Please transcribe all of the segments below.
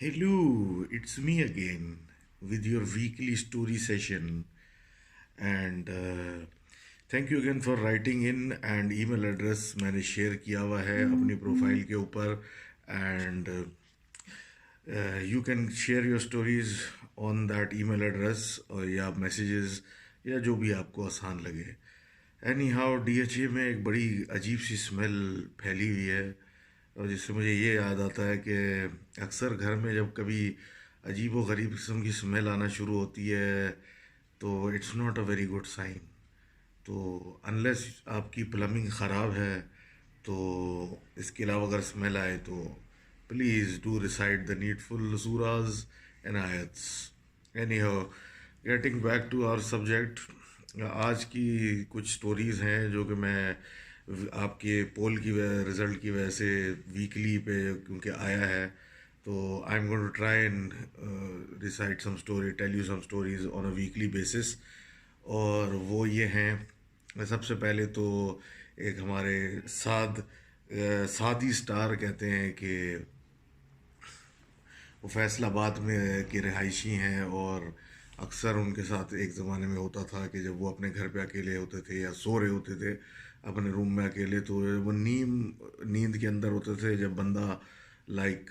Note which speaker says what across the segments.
Speaker 1: Hello, it's me again with your weekly story session. And thank you again for writing in and email address मैंने share किया हुआ है अपनी profile के ऊपर and you can share your stories on that email address और या messages या जो भी आपको आसान लगे. एनी हाउ डीएचए में एक बड़ी अजीब सी स्मेल फैली हुई है और जिससे मुझे ये याद आता है कि अक्सर घर में जब कभी अजीब व गरीब किस्म की स्मेल आना शुरू होती है तो it's not a very good sign. तो अनलेस आपकी प्लम्बिंग ख़राब है तो इसके अलावा अगर स्मेल आए तो please do reside the needful Suraj and आयत्स. Anyhow getting back to our subject. आज की कुछ स्टोरीज़ हैं जो कि मैं आपके पोल की रिज़ल्ट की वजह से वीकली पे क्योंकि आया है तो I am going to try and recite some story tell you some stories on a weekly basis. और वो ये हैं, सबसे पहले तो एक हमारे सादी स्टार कहते हैं कि वो फैसलाबाद में के रिहायशी हैं और अक्सर उनके साथ एक ज़माने में होता था कि जब वो अपने घर पे अकेले होते थे या सो रहे होते थे अपने रूम में अकेले तो वो नींद के अंदर होते थे. जब बंदा लाइक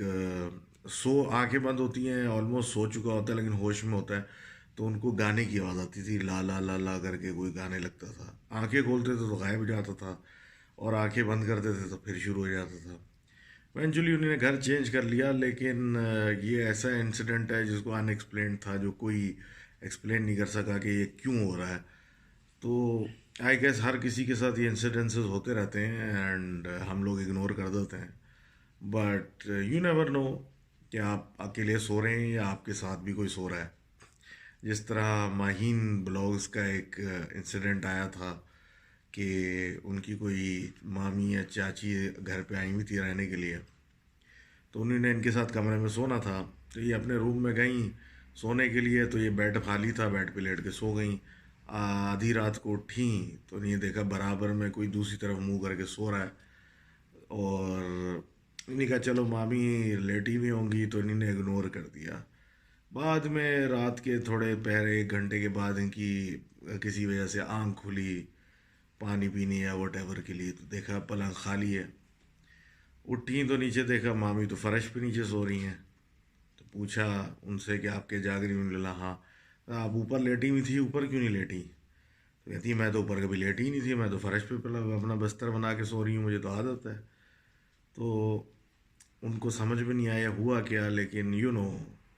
Speaker 1: सो आंखें बंद होती हैं ऑलमोस्ट सो चुका होता है लेकिन होश में होता है तो उनको गाने की आवाज़ आती थी ला ला ला ला करके कोई गाने लगता था. आंखें खोलते थे तो गायब हो जाता था और आंखें बंद करते थे तो फिर शुरू हो जाता था. इवेंचुअली उन्होंने घर चेंज कर लिया लेकिन ये ऐसा इंसिडेंट है जिसको अनएक्सप्लेन्ड था जो कोई एक्सप्लेन नहीं कर सका कि ये क्यों हो रहा है. तो आई गेस हर किसी के साथ ये इंसिडेंसेस होते रहते हैं एंड हम लोग इग्नोर कर देते हैं. बट यू नेवर नो कि आप अकेले सो रहे हैं या आपके साथ भी कोई सो रहा है. जिस तरह माहीन ब्लॉग्स का एक इंसिडेंट आया था कि उनकी कोई मामी या चाची घर पे आई हुई थी रहने के लिए तो उन्होंने इनके साथ कमरे में सोना था तो ये अपने रूम में गई सोने के लिए तो ये बेड खाली था बेड पे लेट के सो गई. आधी रात को उठी तो इन्हें देखा बराबर में कोई दूसरी तरफ मुंह करके सो रहा है और इन्हें कहा चलो मामी लेटी हुई होंगी तो इन्होंने इग्नोर कर दिया. बाद में रात के थोड़े पहर 1 घंटे के बाद इनकी किसी वजह से आंख खुली पानी पीने या वट एवर के लिए तो देखा पलंग खाली है. उठी तो नीचे देखा मामी तो फर्श पे नीचे सो रही हैं. तो पूछा उनसे कि आपके जाग रही? उन्होंने बोला हाँ. आप ऊपर लेटी हुई थी ऊपर क्यों नहीं लेटी? तो कहती मैं तो ऊपर कभी लेटी ही नहीं थी मैं तो फर्श पे अपना बिस्तर बना के सो रही हूँ मुझे तो आदत है. तो उनको समझ में नहीं आया हुआ क्या लेकिन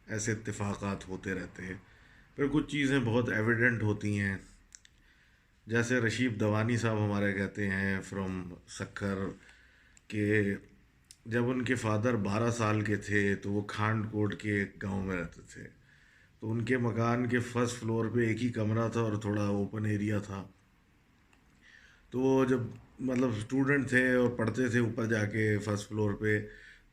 Speaker 1: ऐसे इत्तेफाकात होते रहते हैं. फिर कुछ चीज़ें बहुत एविडेंट होती हैं जैसे रशीद दवानी साहब हमारे कहते हैं फ्रॉम सक्खर के जब उनके फादर 12 साल के थे तो वो खानकोट के एक गांव में रहते थे. तो उनके मकान के फर्स्ट फ्लोर पे एक ही कमरा था और थोड़ा ओपन एरिया था. तो वो जब मतलब स्टूडेंट थे और पढ़ते थे ऊपर जाके फर्स्ट फ्लोर पे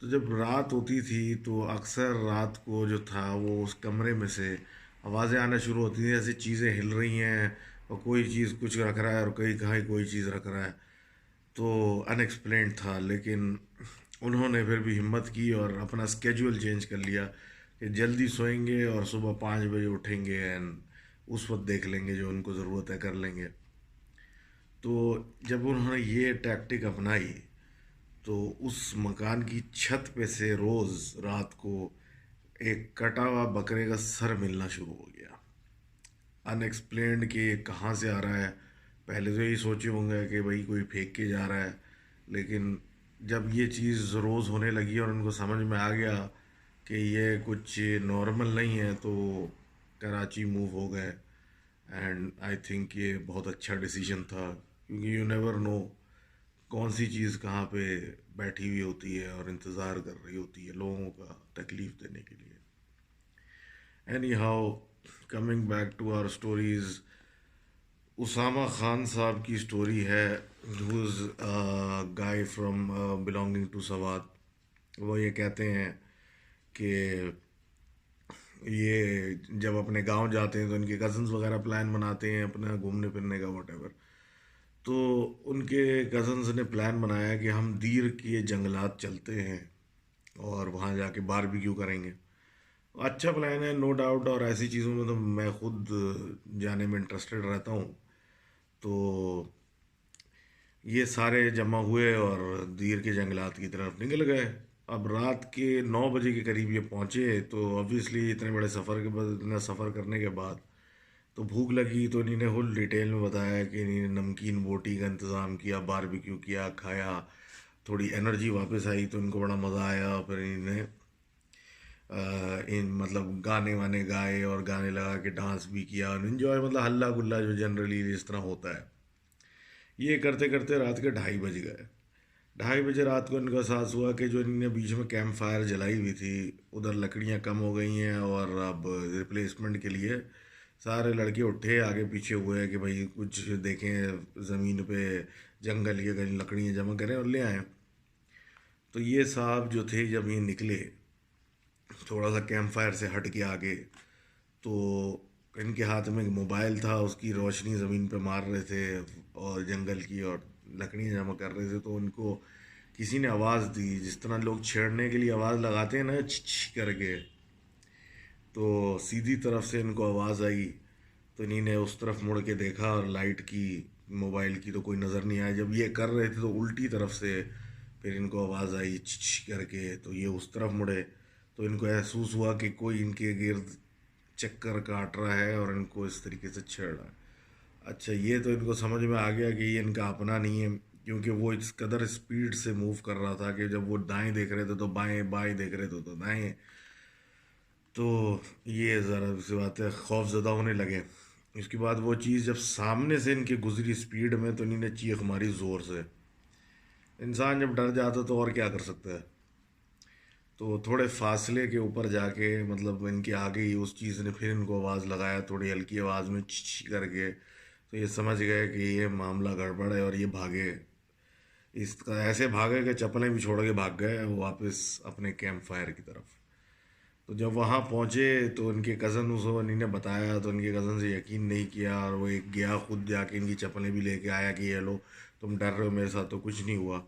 Speaker 1: तो जब रात होती थी तो अक्सर रात को जो था वो उस कमरे में से आवाज़ें आना शुरू होती थी ऐसी चीज़ें हिल रही हैं और कोई चीज़ कुछ रख रहा है और कहीं कहीं कोई चीज़ रख रहा है. तो अनएक्सप्लेन्ड था लेकिन उन्होंने फिर भी हिम्मत की और अपना स्केड्यूल चेंज कर लिया कि जल्दी सोएंगे और सुबह 5 बजे उठेंगे एंड उस वक्त देख लेंगे जो उनको ज़रूरत है कर लेंगे. तो जब उन्होंने ये टैक्टिक अपनाई तो उस मकान की छत पे से रोज़ रात को एक कटा हुआ बकरे का सर मिलना शुरू हो गया. अनएक्सप्लेन्ड कि ये कहाँ से आ रहा है. पहले तो यही सोचे होंगे कि भाई कोई फेंक के जा रहा है लेकिन जब ये चीज़ रोज़ होने लगी और उनको समझ में आ गया कि ये कुछ नॉर्मल नहीं है तो कराची मूव हो गए. एंड आई थिंक ये बहुत अच्छा डिसीजन था क्योंकि यू नेवर नो कौन सी चीज़ कहाँ पे बैठी हुई होती है और इंतज़ार कर रही होती है लोगों का तकलीफ़ देने के लिए. Anyhow coming back to our stories. Usama Khan sahab की स्टोरी है who is guy from belonging to Swat. वो ये कहते हैं कि ये जब अपने गांव जाते हैं तो उनके कज़न्स वगैरह प्लान बनाते हैं अपना घूमने फिरने का वट. तो उनके कज़न्स ने प्लान बनाया कि हम दीर के जंगलात चलते हैं और वहाँ जाके बारबेक्यू करेंगे। अच्छा प्लान है, नो डाउट। और ऐसी चीज़ों में तो मैं खुद जाने में इंटरेस्टेड रहता हूँ। तो ये सारे जमा हुए और दीर के जंगलात की तरफ निकल गए। अब रात के 9 बजे के करीब ये पहुँचे, तो ऑब्वियसली इतने बड़े सफ़र के बाद, इतना सफ़र करने के बाद तो भूख लगी। तो इन्हीं ने फुल डिटेल में बताया कि इन्हीं ने नमकीन बोटी का इंतज़ाम किया, बारबेक्यू किया, खाया, थोड़ी एनर्जी वापस आई तो इनको बड़ा मज़ा आया। फिर इन्हें इन मतलब गाने वाने गाए और गाने लगा के डांस भी किया और इन्जॉय, मतलब हल्ला गुल्ला जो जनरली इस तरह होता है। ये करते करते रात के 2:30 बज गए। 2:30 बजे रात को इनका एहसास हुआ कि जो इन्होंने बीच में कैंप फायर जलाई हुई थी, उधर लकड़ियाँ कम हो गई हैं और अब रिप्लेसमेंट के लिए सारे लड़के उठे आगे पीछे हुए कि भाई कुछ देखें ज़मीन पे, जंगल के कहीं लकड़ियाँ जमा करें और ले आएँ। तो ये साहब जो थे जब ये निकले थोड़ा सा कैंप फायर से हट के आगे, तो इनके हाथ में एक मोबाइल था, उसकी रोशनी ज़मीन पे मार रहे थे और जंगल की, और लकड़ियाँ जमा कर रहे थे। तो उनको किसी ने आवाज़ दी, जिस तरह लोग छेड़ने के लिए आवाज़ लगाते हैं ना, छी करके। तो सीधी तरफ से इनको आवाज़ आई। तो इन्हीं ने उस तरफ मुड़ के देखा और लाइट की, मोबाइल की तो कोई नज़र नहीं आया। जब ये कर रहे थे तो उल्टी तरफ से फिर इनको आवाज़ आई छी करके, तो ये उस तरफ मुड़े। तो इनको महसूस हुआ कि कोई इनके गिर्द चक्कर काट रहा है और इनको इस तरीके से छेड़ रहा है। अच्छा, ये तो इनको समझ में आ गया कि ये इनका अपना नहीं है, क्योंकि वो इस कदर स्पीड से मूव कर रहा था कि जब वो दाएं देख रहे थे तो बाएं, बाएं देख रहे थे तो दाएं। तो ये ज़रा सी बात है, खौफज़दा होने लगे। उसके बाद वो चीज़ जब सामने से इनके गुजरी स्पीड में, तो इन्होंने चीख मारी ज़ोर से। इंसान जब डर जाता तो और क्या कर सकता है। तो थोड़े फासले के ऊपर जाके, मतलब इनके आगे ही उस चीज़ ने फिर इनको आवाज़ लगाया थोड़ी हल्की आवाज़ में, छी करके। तो ये समझ गए कि ये मामला गड़बड़ है और ये भागे। इसका ऐसे भागे कि चप्पलें भी छोड़ के भाग गए वापस अपने कैंप फायर की तरफ। तो जब वहाँ पहुँचे तो इनके कज़न उसको इन्होंने बताया, तो इनके कज़न से यकीन नहीं किया और वो एक गया खुद जाके इनकी चप्पलें भी लेके आया कि ये लो, तुम डर रहे हो, मेरे साथ तो कुछ नहीं हुआ।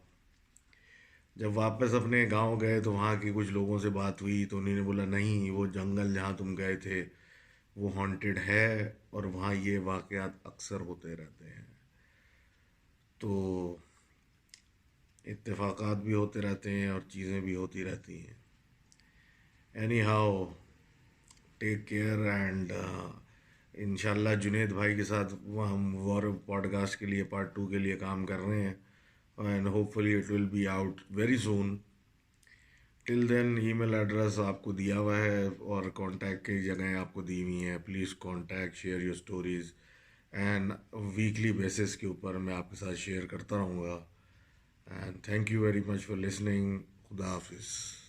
Speaker 1: जब वापस अपने गांव गए तो वहाँ के कुछ लोगों से बात हुई, तो उन्होंने बोला नहीं, वो जंगल जहाँ तुम गए थे वो हॉन्टेड है और वहाँ ये वाक़यात अक्सर होते रहते हैं। तो इत्तेफाकात भी होते रहते हैं और चीज़ें भी होती रहती हैं। Any how, take care and इंशाल्लाह जुनेद भाई के साथ वो हम और पॉडकास्ट के लिए पार्ट 2 के लिए काम कर रहे हैं and hopefully it will be out very soon. Till then email address आपको दिया हुआ है और कांटेक्ट की जगह आपको दी हुई हैं। Please contact, share your stories and weekly basis के ऊपर मैं आपके साथ शेयर करता रहूँगा। And thank you very much for listening. खुदा हाफिज़।